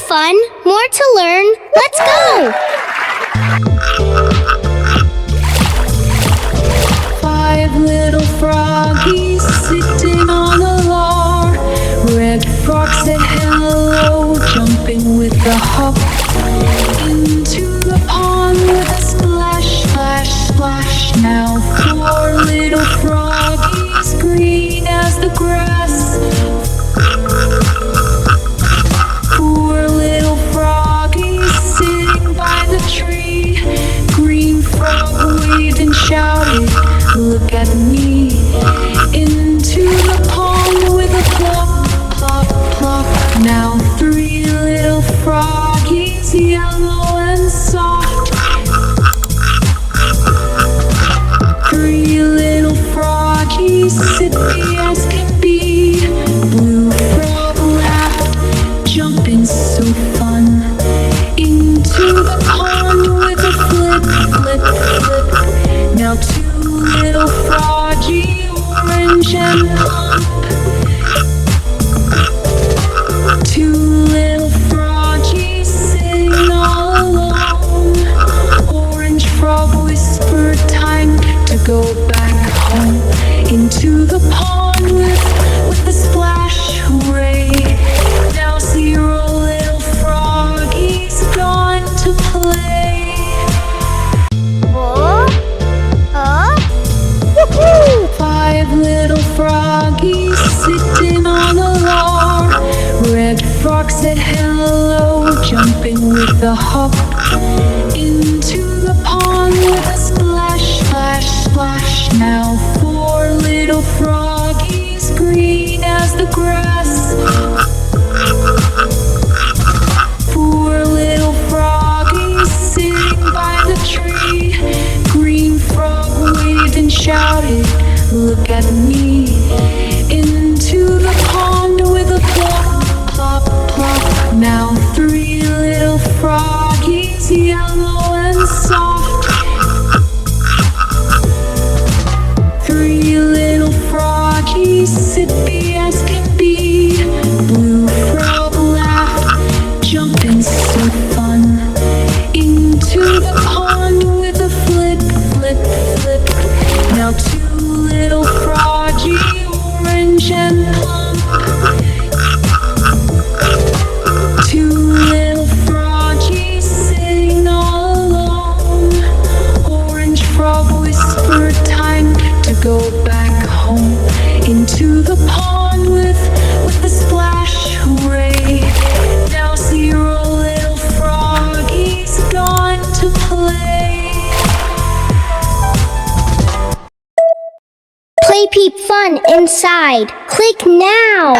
fun, more to learn. Let's go! 5 little froggies sitting on a log. Red frog said hello, jumping with a hop into the pond with a splash, splash, splash. Now 4 little froggies, green as the grass. 4 little froggies sitting by the tree. Green frog waved and shouted, "Look at me!" Into the pond with a plop, plop, plop. Now 3 little froggies, yellow and soft. 3 little froggies, sippy as can be. Blue frog laughed, jumping so fun. Into the pond with a flip, flip, flip. Now 2 little froggy, orange and plump. 2 little froggies sitting all alone. Orange frog whispered, "Time to go back home." Into the pond with a splash, hooray. Now 0 little froggies gone to play. Oh? Woohoo! 5 little froggies sitting on a log. Red frog said hello, jumping with a hop into the pond with a splash, splash, splash. Now 4 little froggies, green as the grass. 4 little froggies sitting by the tree. Green frog waved and shouted, "Look at me!" Into the pond with a plop, plop, plop. Now 3 little froggies, yellow and soft. 3 little froggies, sippy as can be. Blue frog laughed, jumping so fun. Into the pond with a flip, flip, flip. Now 2 little froggy, orange and plump. 2 little froggies sitting all alone. Orange frog whispered, "Time to go back home." Into the pond with a splash, hooray. Now 0 little froggies gone to play. PlayPeep fun inside. Click now!